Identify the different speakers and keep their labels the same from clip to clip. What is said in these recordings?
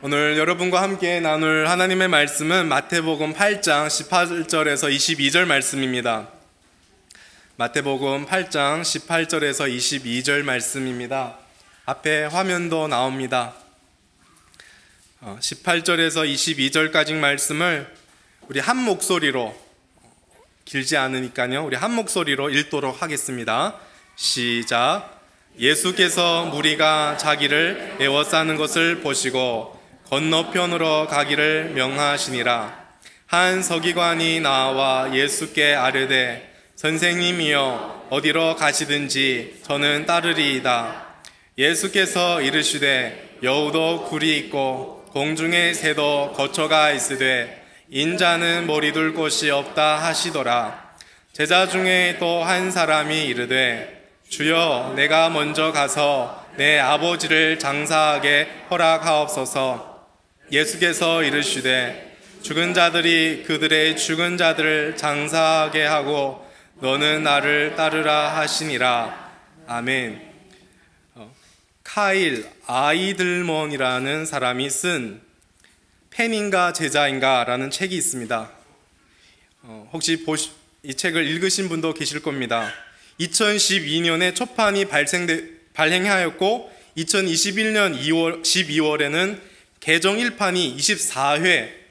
Speaker 1: 오늘 여러분과 함께 나눌 하나님의 말씀은 마태복음 8장 18절에서 22절 말씀입니다. 마태복음 8장 18절에서 22절 말씀입니다. 앞에 화면도 나옵니다. 18절에서 22절까지 말씀을 우리 한 목소리로, 길지 않으니까요, 우리 한 목소리로 읽도록 하겠습니다. 시작. 예수께서 무리가 자기를 에워싸는 것을 보시고 건너편으로 가기를 명하시니라. 한 서기관이 나와 예수께 아뢰되 선생님이여 어디로 가시든지 저는 따르리이다. 예수께서 이르시되 여우도 굴이 있고 공중의 새도 거처가 있으되 인자는 머리둘 곳이 없다 하시더라. 제자 중에 또 한 사람이 이르되 주여 내가 먼저 가서 내 아버지를 장사하게 허락하옵소서. 예수께서 이르시되 죽은 자들이 그들의 죽은 자들을 장사하게 하고 너는 나를 따르라 하시니라. 아멘. 카일 아이들먼이라는 사람이 쓴 팬인가 제자인가 라는 책이 있습니다. 혹시 이 책을 읽으신 분도 계실 겁니다. 2012년에 초판이 발행하였고 2021년 12월에는 개정 1판이 24회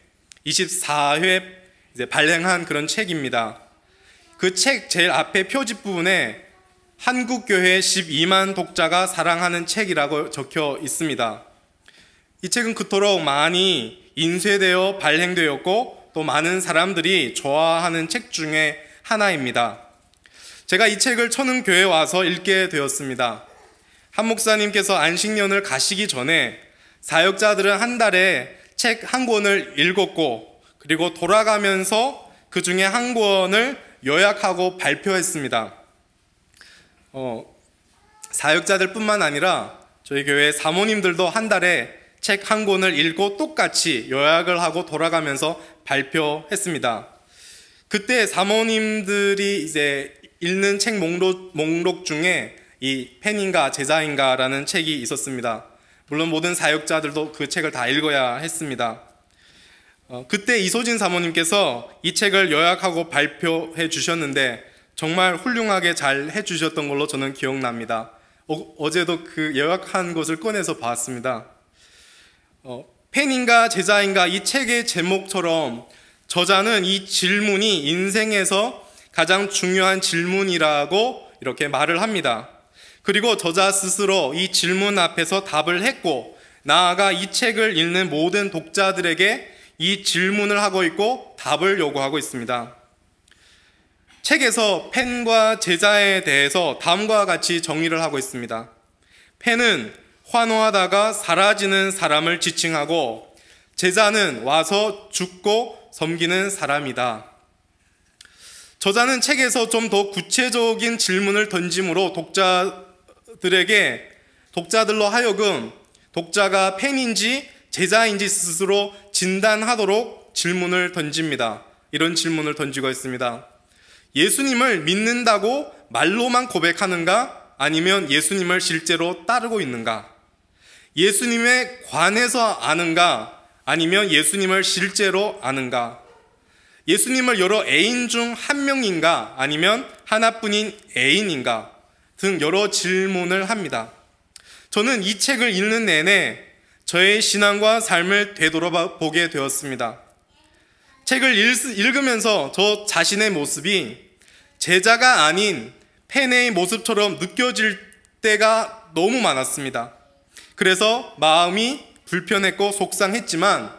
Speaker 1: 이제 발행한 그런 책입니다. 그 책 제일 앞에 표지 부분에 한국교회 12만 독자가 사랑하는 책이라고 적혀 있습니다. 이 책은 그토록 많이 인쇄되어 발행되었고 또 많은 사람들이 좋아하는 책 중에 하나입니다. 제가 이 책을 천흥교회에 와서 읽게 되었습니다. 한 목사님께서 안식년을 가시기 전에 사역자들은 한 달에 책 한 권을 읽었고 그리고 돌아가면서 그 중에 한 권을 요약하고 발표했습니다. 사역자들 뿐만 아니라 저희 교회 사모님들도 한 달에 책 한 권을 읽고 똑같이 요약을 하고 돌아가면서 발표했습니다. 그때 사모님들이 이제 읽는 책 목록 중에 이 팬인가 제자인가 라는 책이 있었습니다. 물론 모든 사역자들도 그 책을 다 읽어야 했습니다. 그때 이소진 사모님께서 이 책을 요약하고 발표해 주셨는데 정말 훌륭하게 잘 해주셨던 걸로 저는 기억납니다. 어제도 그 요약한 것을 꺼내서 봤습니다. 팬인가 제자인가 이 책의 제목처럼 저자는 이 질문이 인생에서 가장 중요한 질문이라고 이렇게 말을 합니다. 그리고 저자 스스로 이 질문 앞에서 답을 했고 나아가 이 책을 읽는 모든 독자들에게 이 질문을 하고 있고 답을 요구하고 있습니다. 책에서 팬과 제자에 대해서 다음과 같이 정의를 하고 있습니다. 팬은 환호하다가 사라지는 사람을 지칭하고 제자는 와서 죽고 섬기는 사람이다. 저자는 책에서 좀 더 구체적인 질문을 던짐으로 독자들로 하여금 독자가 팬인지 제자인지 스스로 진단하도록 질문을 던집니다. 이런 질문을 던지고 있습니다. 예수님을 믿는다고 말로만 고백하는가? 아니면 예수님을 실제로 따르고 있는가? 예수님에 관해서 아는가? 아니면 예수님을 실제로 아는가? 예수님을 여러 애인 중 한 명인가? 아니면 하나뿐인 애인인가? 등 여러 질문을 합니다. 저는 이 책을 읽는 내내 저의 신앙과 삶을 되돌아보게 되었습니다. 책을 읽으면서 저 자신의 모습이 제자가 아닌 팬의 모습처럼 느껴질 때가 너무 많았습니다. 그래서 마음이 불편했고 속상했지만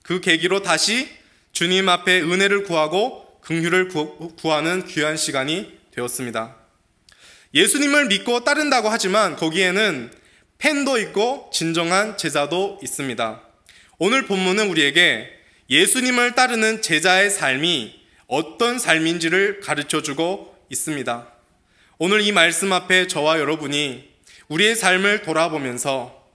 Speaker 1: 그 계기로 다시 주님 앞에 은혜를 구하고 긍휼을 구하는 귀한 시간이 되었습니다. 예수님을 믿고 따른다고 하지만 거기에는 팬도 있고 진정한 제자도 있습니다. 오늘 본문은 우리에게 예수님을 따르는 제자의 삶이 어떤 삶인지를 가르쳐주고 있습니다. 오늘 이 말씀 앞에 저와 여러분이 우리의 삶을 돌아보면서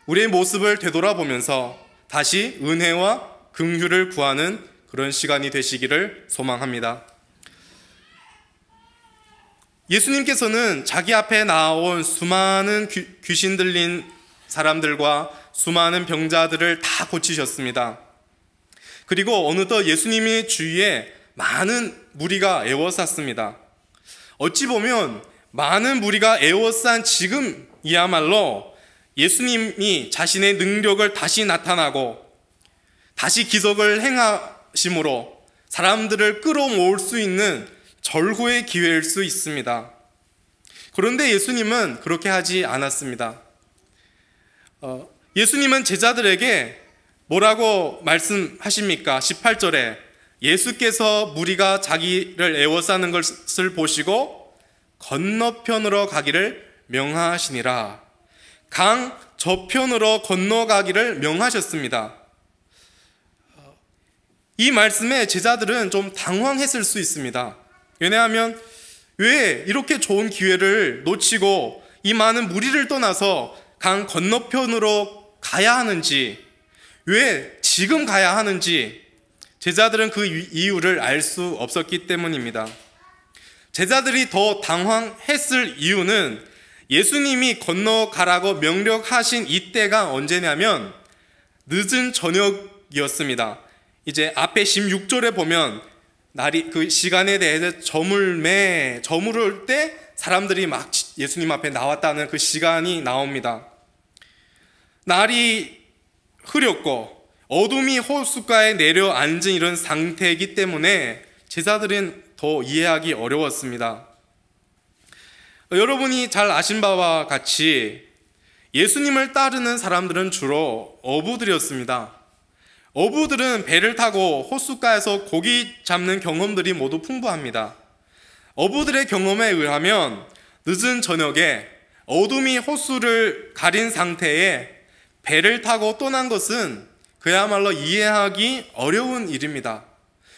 Speaker 1: 우리의 모습을 되돌아보면서 다시 은혜와 긍휼을 구하는 그런 시간이 되시기를 소망합니다. 예수님께서는 자기 앞에 나온 수많은 귀신 들린 사람들과 수많은 병자들을 다 고치셨습니다. 그리고 어느덧 예수님의 주위에 많은 무리가 에워쌌습니다. 어찌 보면 많은 무리가 에워싼 지금이야말로 예수님이 자신의 능력을 다시 나타나고 다시 기적을 행하심으로 사람들을 끌어모을 수 있는 절호의 기회일 수 있습니다. 그런데 예수님은 그렇게 하지 않았습니다. 예수님은 제자들에게 뭐라고 말씀하십니까? 18절에 예수께서 무리가 자기를 에워싸는 것을 보시고 건너편으로 가기를 명하시니라. 강 저편으로 건너가기를 명하셨습니다. 이 말씀에 제자들은 좀 당황했을 수 있습니다. 왜냐하면 왜 이렇게 좋은 기회를 놓치고 이 많은 무리를 떠나서 강 건너편으로 가야 하는지, 왜 지금 가야 하는지 제자들은 그 이유를 알 수 없었기 때문입니다. 제자들이 더 당황했을 이유는 예수님이 건너가라고 명령하신 이때가 언제냐면 늦은 저녁이었습니다. 이제 앞에 16절에 보면 날이 그 시간에 대해서 저물을 때 사람들이 막 예수님 앞에 나왔다는 그 시간이 나옵니다. 날이 흐렸고 어둠이 호숫가에 내려앉은 이런 상태이기 때문에 제자들은 더 이해하기 어려웠습니다. 여러분이 잘 아신 바와 같이 예수님을 따르는 사람들은 주로 어부들이었습니다. 어부들은 배를 타고 호숫가에서 고기 잡는 경험들이 모두 풍부합니다. 어부들의 경험에 의하면 늦은 저녁에 어둠이 호수를 가린 상태에 배를 타고 떠난 것은 그야말로 이해하기 어려운 일입니다.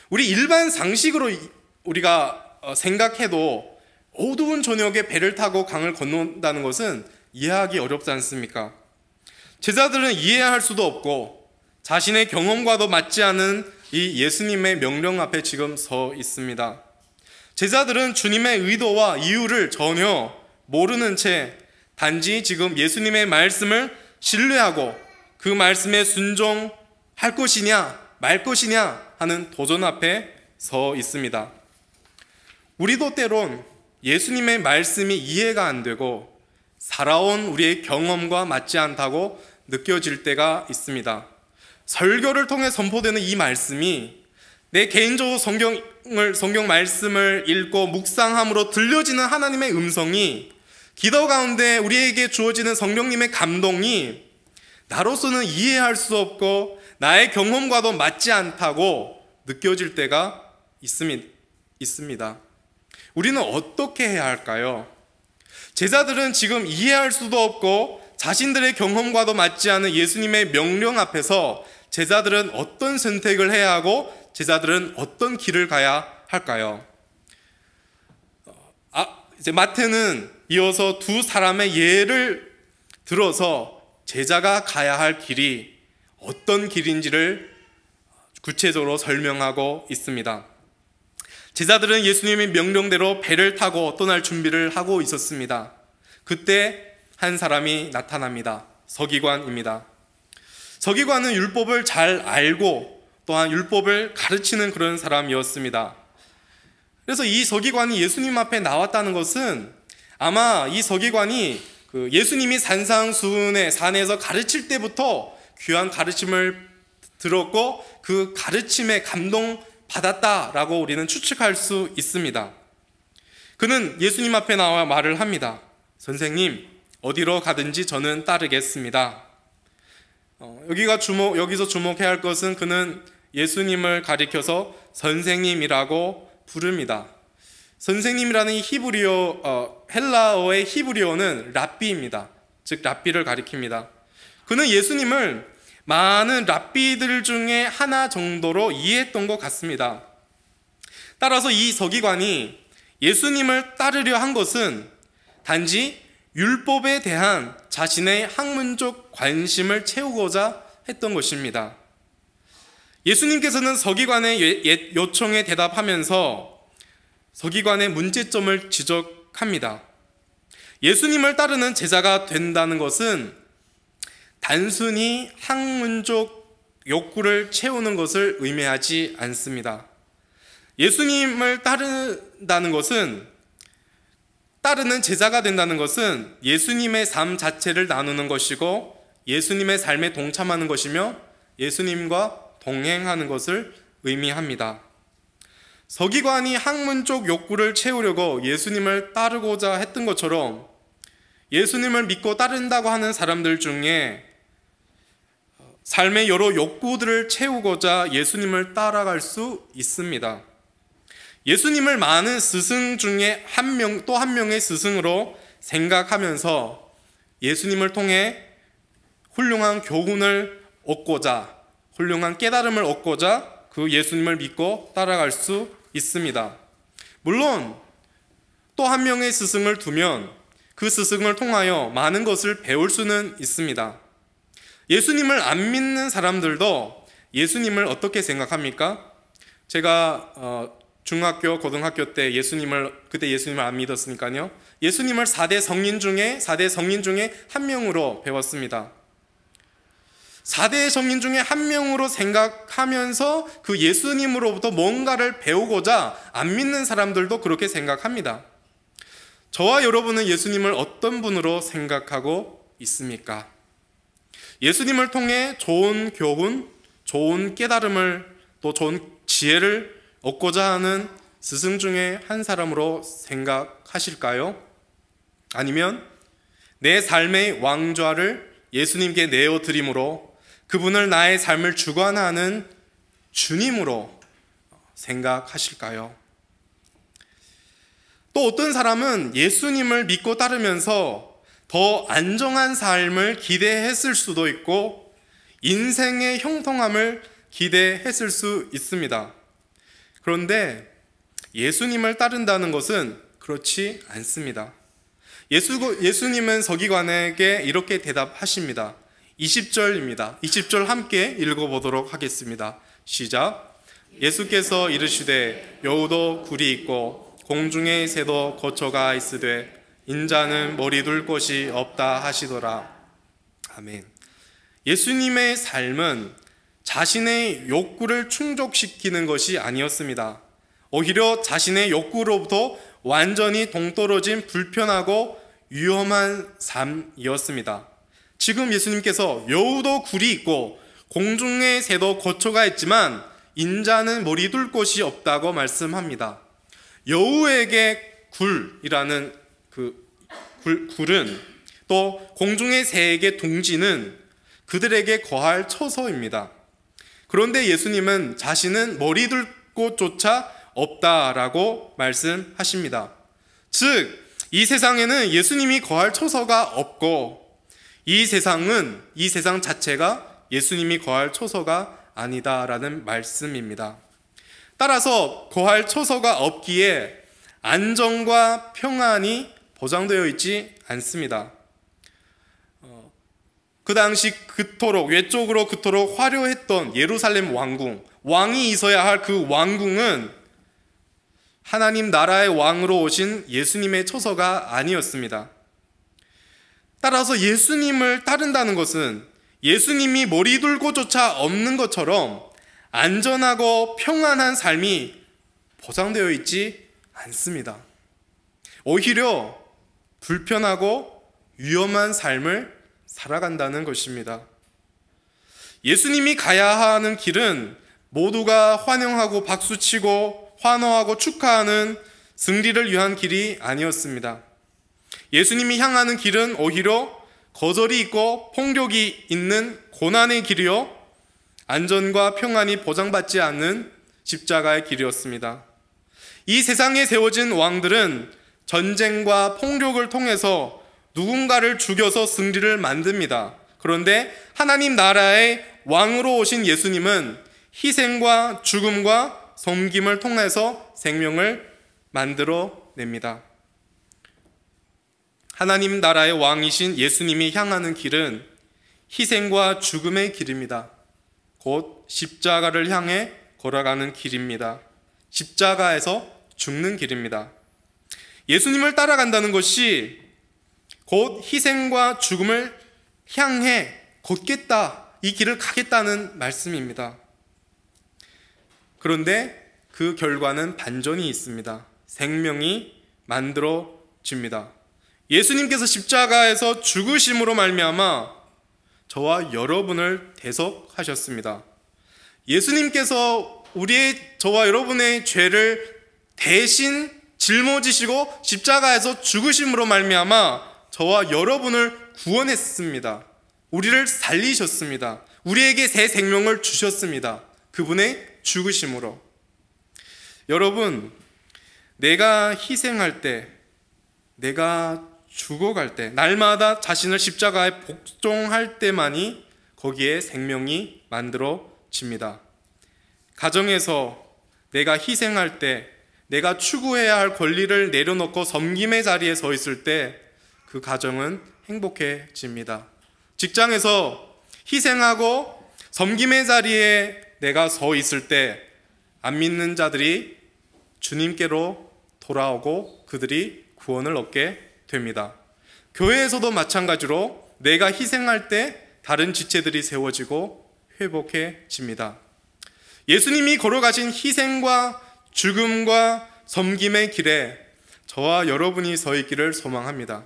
Speaker 1: 우리 일반 상식으로 우리가 생각해도 어두운 저녁에 배를 타고 강을 건넌다는 것은 이해하기 어렵지 않습니까? 제자들은 이해할 수도 없고 자신의 경험과도 맞지 않은 이 예수님의 명령 앞에 지금 서 있습니다. 제자들은 주님의 의도와 이유를 전혀 모르는 채 단지 지금 예수님의 말씀을 신뢰하고 그 말씀에 순종할 것이냐 말 것이냐 하는 도전 앞에 서 있습니다. 우리도 때론 예수님의 말씀이 이해가 안 되고 살아온 우리의 경험과 맞지 않다고 느껴질 때가 있습니다. 설교를 통해 선포되는 이 말씀이 내 개인적으로 성경 말씀을 읽고 묵상함으로 들려지는 하나님의 음성이 기도 가운데 우리에게 주어지는 성령님의 감동이 나로서는 이해할 수 없고 나의 경험과도 맞지 않다고 느껴질 때가 있습니다. 우리는 어떻게 해야 할까요? 제자들은 지금 이해할 수도 없고 자신들의 경험과도 맞지 않은 예수님의 명령 앞에서 제자들은 어떤 선택을 해야 하고 제자들은 어떤 길을 가야 할까요? 이제 마태는 이어서 두 사람의 예를 들어서 제자가 가야 할 길이 어떤 길인지를 구체적으로 설명하고 있습니다. 제자들은 예수님의 명령대로 배를 타고 떠날 준비를 하고 있었습니다. 그때 한 사람이 나타납니다. 서기관입니다. 서기관은 율법을 잘 알고 또한 율법을 가르치는 그런 사람이었습니다. 그래서 이 서기관이 예수님 앞에 나왔다는 것은 아마 이 서기관이 예수님이 산상수훈의 산에서 가르칠 때부터 귀한 가르침을 들었고 그 가르침에 감동받았다라고 우리는 추측할 수 있습니다. 그는 예수님 앞에 나와 말을 합니다. 선생님, 어디로 가든지 저는 따르겠습니다. 여기서 주목해야 할 것은 그는 예수님을 가리켜서 선생님이라고 부릅니다. 선생님이라는 헬라어의 히브리어는 랍비입니다. 즉 랍비를 가리킵니다. 그는 예수님을 많은 랍비들 중에 하나 정도로 이해했던 것 같습니다. 따라서 이 서기관이 예수님을 따르려 한 것은 단지 율법에 대한 자신의 학문적 관심을 채우고자 했던 것입니다. 예수님께서는 서기관의 요청에 대답하면서 서기관의 문제점을 지적합니다. 예수님을 따르는 제자가 된다는 것은 단순히 학문적 욕구를 채우는 것을 의미하지 않습니다. 예수님을 따르는 제자가 된다는 것은 예수님의 삶 자체를 나누는 것이고 예수님의 삶에 동참하는 것이며 예수님과 동행하는 것을 의미합니다. 서기관이 학문적 욕구를 채우려고 예수님을 따르고자 했던 것처럼 예수님을 믿고 따른다고 하는 사람들 중에 삶의 여러 욕구들을 채우고자 예수님을 따라갈 수 있습니다. 예수님을 많은 스승 중에 또 한 명의 스승으로 생각하면서 예수님을 통해 훌륭한 교훈을 얻고자, 훌륭한 깨달음을 얻고자 그 예수님을 믿고 따라갈 수 있습니다. 물론 또 한 명의 스승을 두면 그 스승을 통하여 많은 것을 배울 수는 있습니다. 예수님을 안 믿는 사람들도 예수님을 어떻게 생각합니까? 제가 중학교, 고등학교 때 그때 예수님을 안 믿었으니까요. 예수님을 4대 성인 중에 한 명으로 배웠습니다. 4대 성인 중에 한 명으로 생각하면서 그 예수님으로부터 뭔가를 배우고자 안 믿는 사람들도 그렇게 생각합니다. 저와 여러분은 예수님을 어떤 분으로 생각하고 있습니까? 예수님을 통해 좋은 교훈, 좋은 깨달음을 또 좋은 지혜를 얻고자 하는 스승 중에 한 사람으로 생각하실까요? 아니면 내 삶의 왕좌를 예수님께 내어드림으로 그분을 나의 삶을 주관하는 주님으로 생각하실까요? 또 어떤 사람은 예수님을 믿고 따르면서 더 안정한 삶을 기대했을 수도 있고 인생의 형통함을 기대했을 수 있습니다. 그런데 예수님을 따른다는 것은 그렇지 않습니다. 예수님은 서기관에게 이렇게 대답하십니다. 20절입니다. 20절 함께 읽어보도록 하겠습니다. 시작. 예수께서 이르시되 여우도 굴이 있고 공중의 새도 거처가 있으되 인자는 머리 둘 곳이 없다 하시더라. 아멘. 예수님의 삶은 자신의 욕구를 충족시키는 것이 아니었습니다. 오히려 자신의 욕구로부터 완전히 동떨어진 불편하고 위험한 삶이었습니다. 지금 예수님께서 여우도 굴이 있고 공중의 새도 거처가 있지만 인자는 머리 둘 곳이 없다고 말씀합니다. 여우에게 굴이라는 굴은 또 공중의 새에게 둥지는 그들에게 거할 처소입니다. 그런데 예수님은 자신은 머리 둘 곳조차 없다라고 말씀하십니다. 즉, 이 세상에는 예수님이 거할 처소가 없고 이 세상 자체가 예수님이 거할 처소가 아니다라는 말씀입니다. 따라서 거할 처소가 없기에 안정과 평안이 보장되어 있지 않습니다. 그 당시 외적으로 그토록 화려했던 예루살렘 왕궁, 왕이 있어야 할 그 왕궁은 하나님 나라의 왕으로 오신 예수님의 처소가 아니었습니다. 따라서 예수님을 따른다는 것은 예수님이 머리 둘 곳조차 없는 것처럼 안전하고 평안한 삶이 보장되어 있지 않습니다. 오히려 불편하고 위험한 삶을 살아간다는 것입니다. 예수님이 가야 하는 길은 모두가 환영하고 박수치고 환호하고 축하하는 승리를 위한 길이 아니었습니다. 예수님이 향하는 길은 오히려 거절이 있고 폭력이 있는 고난의 길이요, 안전과 평안이 보장받지 않는 십자가의 길이었습니다. 이 세상에 세워진 왕들은 전쟁과 폭력을 통해서 누군가를 죽여서 승리를 만듭니다. 그런데 하나님 나라의 왕으로 오신 예수님은 희생과 죽음과 섬김을 통해서 생명을 만들어냅니다. 하나님 나라의 왕이신 예수님이 향하는 길은 희생과 죽음의 길입니다. 곧 십자가를 향해 걸어가는 길입니다. 십자가에서 죽는 길입니다. 예수님을 따라간다는 것이 곧 희생과 죽음을 향해 걷겠다, 이 길을 가겠다는 말씀입니다. 그런데 그 결과는 반전이 있습니다. 생명이 만들어집니다. 예수님께서 십자가에서 죽으심으로 말미암아 저와 여러분을 대속하셨습니다. 예수님께서 저와 여러분의 죄를 대신 짊어지시고 십자가에서 죽으심으로 말미암아 저와 여러분을 구원했습니다. 우리를 살리셨습니다. 우리에게 새 생명을 주셨습니다. 그분의 죽으심으로. 여러분, 내가 희생할 때, 내가 죽어갈 때, 날마다 자신을 십자가에 복종할 때만이 거기에 생명이 만들어집니다. 가정에서 내가 희생할 때, 내가 추구해야 할 권리를 내려놓고 섬김의 자리에 서 있을 때 그 가정은 행복해집니다. 직장에서 희생하고 섬김의 자리에 내가 서 있을 때 안 믿는 자들이 주님께로 돌아오고 그들이 구원을 얻게 됩니다. 교회에서도 마찬가지로 내가 희생할 때 다른 지체들이 세워지고 회복해집니다. 예수님이 걸어가신 희생과 죽음과 섬김의 길에 저와 여러분이 서 있기를 소망합니다.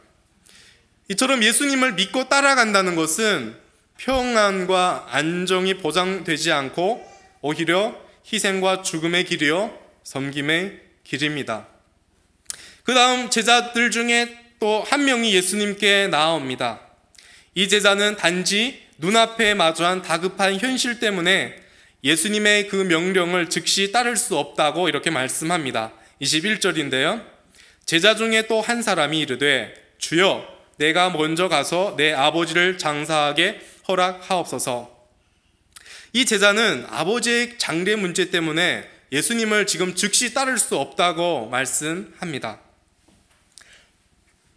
Speaker 1: 이처럼 예수님을 믿고 따라간다는 것은 평안과 안정이 보장되지 않고 오히려 희생과 죽음의 길이요 섬김의 길입니다. 그 다음 제자들 중에 또 한 명이 예수님께 나아옵니다. 이 제자는 단지 눈앞에 마주한 다급한 현실 때문에 예수님의 그 명령을 즉시 따를 수 없다고 이렇게 말씀합니다. 21절인데요. 제자 중에 또 한 사람이 이르되 주여 내가 먼저 가서 내 아버지를 장사하게 허락하옵소서. 이 제자는 아버지의 장래 문제 때문에 예수님을 지금 즉시 따를 수 없다고 말씀합니다.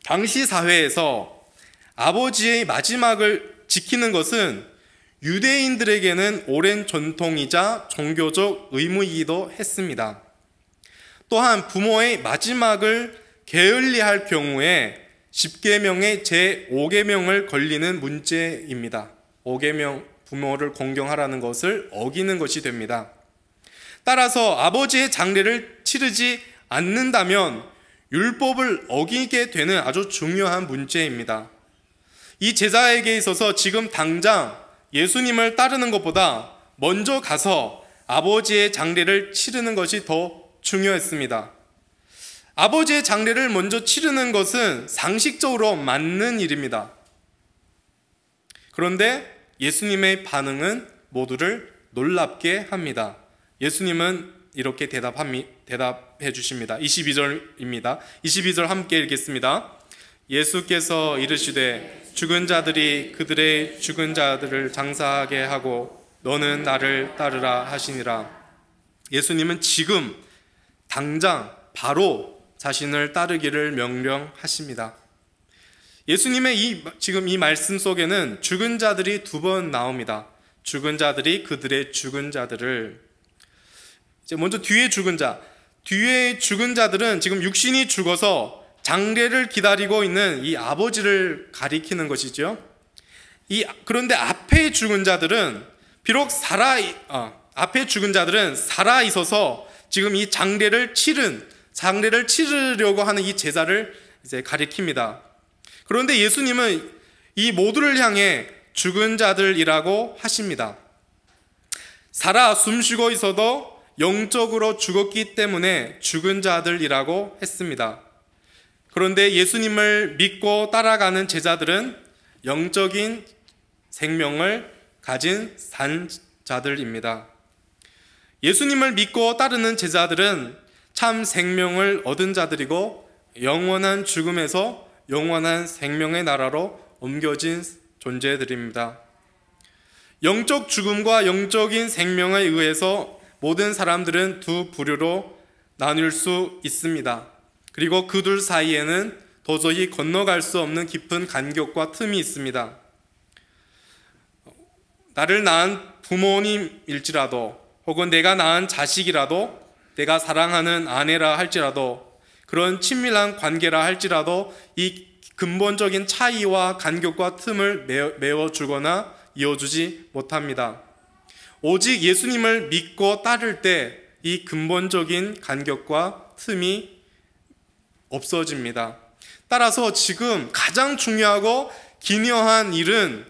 Speaker 1: 당시 사회에서 아버지의 마지막을 지키는 것은 유대인들에게는 오랜 전통이자 종교적 의무이기도 했습니다. 또한 부모의 마지막을 게을리할 경우에 10계명의 제5계명을 걸리는 문제입니다. 5계명, 부모를 공경하라는 것을 어기는 것이 됩니다. 따라서 아버지의 장례를 치르지 않는다면 율법을 어기게 되는 아주 중요한 문제입니다. 이 제자에게 있어서 지금 당장 예수님을 따르는 것보다 먼저 가서 아버지의 장례를 치르는 것이 더 중요했습니다. 아버지의 장례를 먼저 치르는 것은 상식적으로 맞는 일입니다. 그런데 예수님의 반응은 모두를 놀랍게 합니다. 예수님은 이렇게 대답해 주십니다. 22절입니다. 22절 함께 읽겠습니다. 예수께서 이르시되 죽은 자들이 그들의 죽은 자들을 장사하게 하고 너는 나를 따르라 하시니라. 예수님은 지금 당장 바로 자신을 따르기를 명령하십니다. 예수님의 지금 이 말씀 속에는 죽은 자들이 두 번 나옵니다. 죽은 자들이 그들의 죽은 자들을, 이제 먼저 뒤에 죽은 자들은 지금 육신이 죽어서 장례를 기다리고 있는 이 아버지를 가리키는 것이죠. 그런데 앞에 죽은 자들은 비록 살아 있어서 지금 이 장례를 치르려고 하는 이 제자를 이제 가리킵니다. 그런데 예수님은 이 모두를 향해 죽은 자들이라고 하십니다. 살아 숨쉬고 있어도 영적으로 죽었기 때문에 죽은 자들이라고 했습니다. 그런데 예수님을 믿고 따라가는 제자들은 영적인 생명을 가진 산 자들입니다. 예수님을 믿고 따르는 제자들은 참 생명을 얻은 자들이고 영원한 죽음에서 영원한 생명의 나라로 옮겨진 존재들입니다. 영적 죽음과 영적인 생명에 의해서 모든 사람들은 두 부류로 나눌 수 있습니다. 그리고 그 둘 사이에는 도저히 건너갈 수 없는 깊은 간격과 틈이 있습니다. 나를 낳은 부모님일지라도 혹은 내가 낳은 자식이라도 내가 사랑하는 아내라 할지라도 그런 친밀한 관계라 할지라도 이 근본적인 차이와 간격과 틈을 메워주거나 이어주지 못합니다. 오직 예수님을 믿고 따를 때 이 근본적인 간격과 틈이 없어집니다. 따라서 지금 가장 중요하고 기묘한 일은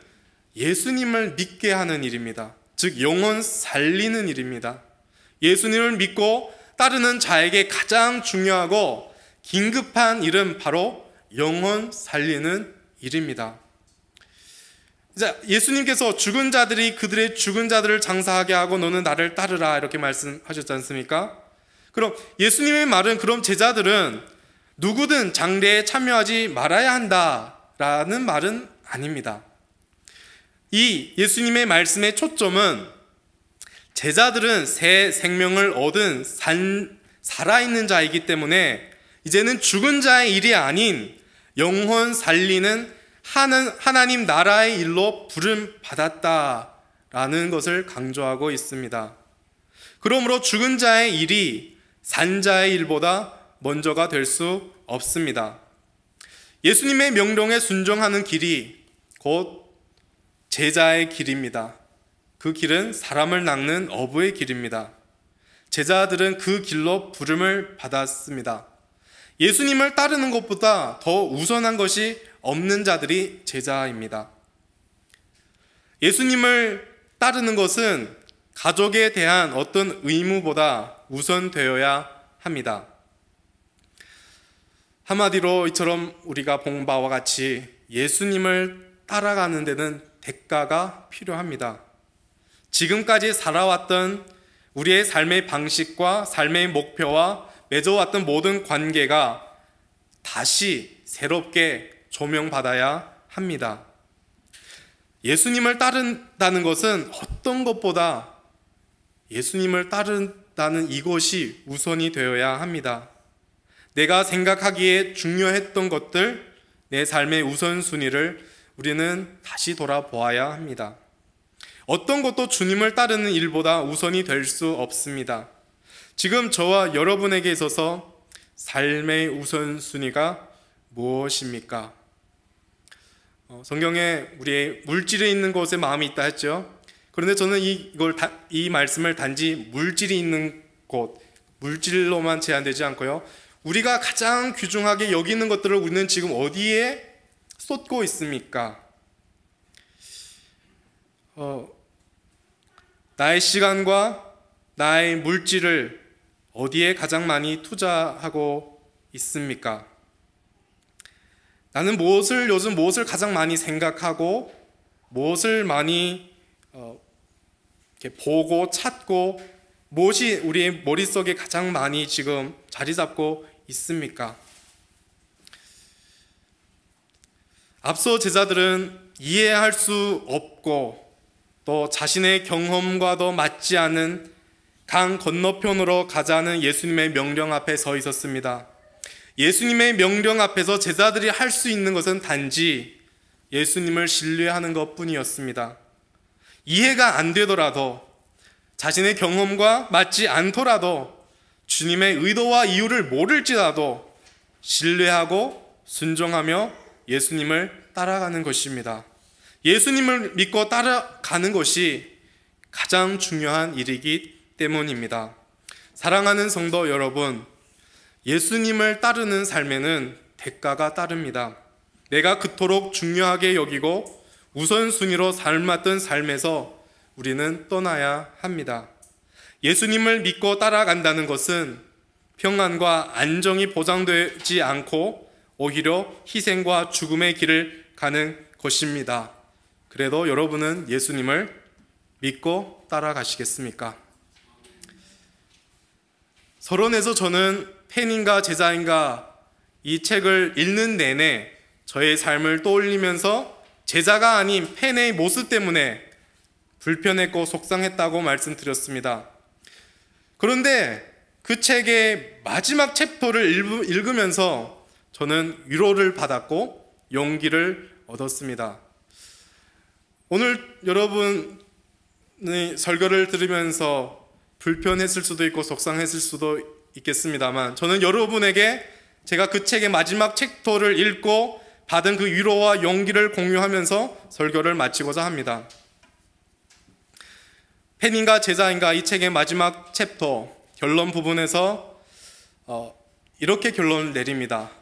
Speaker 1: 예수님을 믿게 하는 일입니다. 즉 영혼 살리는 일입니다. 예수님을 믿고 따르는 자에게 가장 중요하고 긴급한 일은 바로 영혼 살리는 일입니다. 예수님께서 죽은 자들이 그들의 죽은 자들을 장사하게 하고 너는 나를 따르라 이렇게 말씀하셨지 않습니까? 그럼 예수님의 말은 그럼 제자들은 누구든 장례에 참여하지 말아야 한다라는 말은 아닙니다. 이 예수님의 말씀의 초점은 제자들은 새 생명을 얻은 살아있는 자이기 때문에 이제는 죽은 자의 일이 아닌 영혼 살리는 하나님 나라의 일로 부름 받았다라는 것을 강조하고 있습니다. 그러므로 죽은 자의 일이 산 자의 일보다 먼저가 될 수 없습니다. 예수님의 명령에 순종하는 길이 곧 제자의 길입니다. 그 길은 사람을 낚는 어부의 길입니다. 제자들은 그 길로 부름을 받았습니다. 예수님을 따르는 것보다 더 우선한 것이 없는 자들이 제자입니다. 예수님을 따르는 것은 가족에 대한 어떤 의무보다 우선되어야 합니다. 한마디로 이처럼 우리가 본 바와 같이 예수님을 따라가는 데는 대가가 필요합니다. 지금까지 살아왔던 우리의 삶의 방식과 삶의 목표와 맺어왔던 모든 관계가 다시 새롭게 조명받아야 합니다. 예수님을 따른다는 것은 어떤 것보다 예수님을 따른다는 이것이 우선이 되어야 합니다. 내가 생각하기에 중요했던 것들, 내 삶의 우선순위를 우리는 다시 돌아보아야 합니다. 어떤 것도 주님을 따르는 일보다 우선이 될 수 없습니다. 지금 저와 여러분에게 있어서 삶의 우선순위가 무엇입니까? 성경에 우리의 물질이 있는 곳에 마음이 있다 했죠. 그런데 저는 이 말씀을 단지 물질이 있는 곳, 물질로만 제한되지 않고요. 우리가 가장 귀중하게 여기는 것들을 우리는 지금 어디에 쏟고 있습니까? 나의 시간과 나의 물질을 어디에 가장 많이 투자하고 있습니까? 나는 요즘 무엇을 가장 많이 생각하고 무엇을 많이 이렇게 보고 찾고 무엇이 우리의 머릿속에 가장 많이 지금 자리 잡고 있습니까? 앞서 제자들은 이해할 수 없고 또 자신의 경험과도 맞지 않은 강 건너편으로 가자는 예수님의 명령 앞에 서 있었습니다. 예수님의 명령 앞에서 제자들이 할 수 있는 것은 단지 예수님을 신뢰하는 것뿐이었습니다. 이해가 안 되더라도 자신의 경험과 맞지 않더라도 주님의 의도와 이유를 모를지라도 신뢰하고 순종하며 예수님을 따라가는 것입니다. 예수님을 믿고 따라가는 것이 가장 중요한 일이기 때문입니다. 사랑하는 성도 여러분, 예수님을 따르는 삶에는 대가가 따릅니다. 내가 그토록 중요하게 여기고 우선순위로 삶았던 삶에서 우리는 떠나야 합니다. 예수님을 믿고 따라간다는 것은 평안과 안정이 보장되지 않고 오히려 희생과 죽음의 길을 가는 것입니다. 그래도 여러분은 예수님을 믿고 따라가시겠습니까? 서론에서 저는 팬인가 제자인가 이 책을 읽는 내내 저의 삶을 떠올리면서 제자가 아닌 팬의 모습 때문에 불편했고 속상했다고 말씀드렸습니다. 그런데 그 책의 마지막 챕터를 읽으면서 저는 위로를 받았고 용기를 얻었습니다. 오늘 여러분의 설교를 들으면서 불편했을 수도 있고 속상했을 수도 있겠습니다만 저는 여러분에게 제가 그 책의 마지막 챕터를 읽고 받은 그 위로와 용기를 공유하면서 설교를 마치고자 합니다. 팬인가 제자인가 이 책의 마지막 챕터 결론 부분에서 이렇게 결론을 내립니다.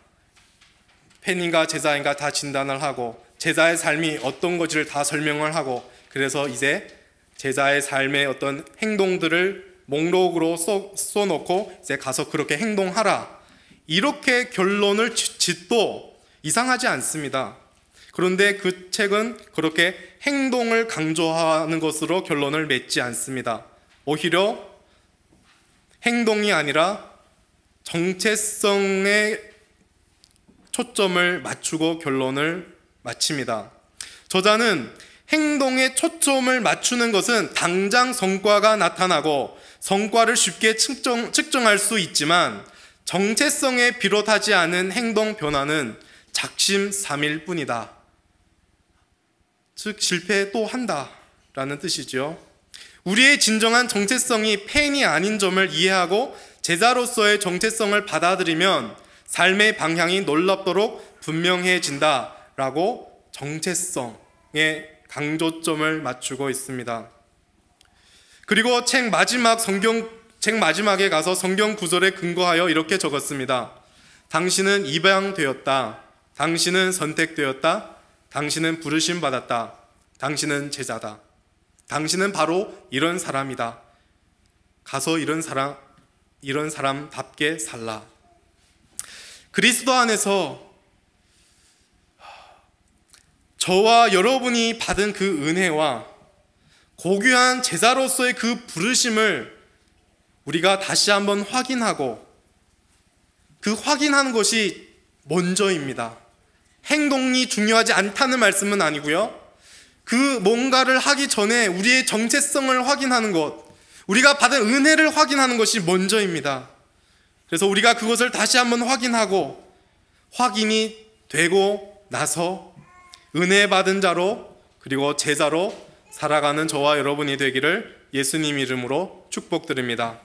Speaker 1: 팬인가 제자인가 다 진단을 하고 제자의 삶이 어떤 것인지를 다 설명을 하고 그래서 이제 제자의 삶의 어떤 행동들을 목록으로 써놓고 이제 가서 그렇게 행동하라 이렇게 결론을 짓도 이상하지 않습니다. 그런데 그 책은 그렇게 행동을 강조하는 것으로 결론을 맺지 않습니다. 오히려 행동이 아니라 정체성에 초점을 맞추고 결론을 마칩니다. 저자는 행동에 초점을 맞추는 것은 당장 성과가 나타나고 성과를 쉽게 측정할 수 있지만 정체성에 비롯하지 않은 행동 변화는 작심삼일 뿐이다. 즉 실패 또 한다라는 뜻이죠. 우리의 진정한 정체성이 팬이 아닌 점을 이해하고 제자로서의 정체성을 받아들이면 삶의 방향이 놀랍도록 분명해진다라고 정체성에 강조점을 맞추고 있습니다. 그리고 책 마지막에 가서 성경 구절에 근거하여 이렇게 적었습니다. 당신은 입양되었다. 당신은 선택되었다. 당신은 부르심 받았다. 당신은 제자다. 당신은 바로 이런 사람이다. 가서 이런 사람답게 살라. 그리스도 안에서 저와 여러분이 받은 그 은혜와 고귀한 제자로서의 그 부르심을 우리가 다시 한번 확인하고 그 확인하는 것이 먼저입니다. 행동이 중요하지 않다는 말씀은 아니고요. 그 뭔가를 하기 전에 우리의 정체성을 확인하는 것, 우리가 받은 은혜를 확인하는 것이 먼저입니다. 그래서 우리가 그것을 다시 한번 확인하고 확인이 되고 나서 은혜 받은 자로 그리고 제자로 살아가는 저와 여러분이 되기를 예수님 이름으로 축복드립니다.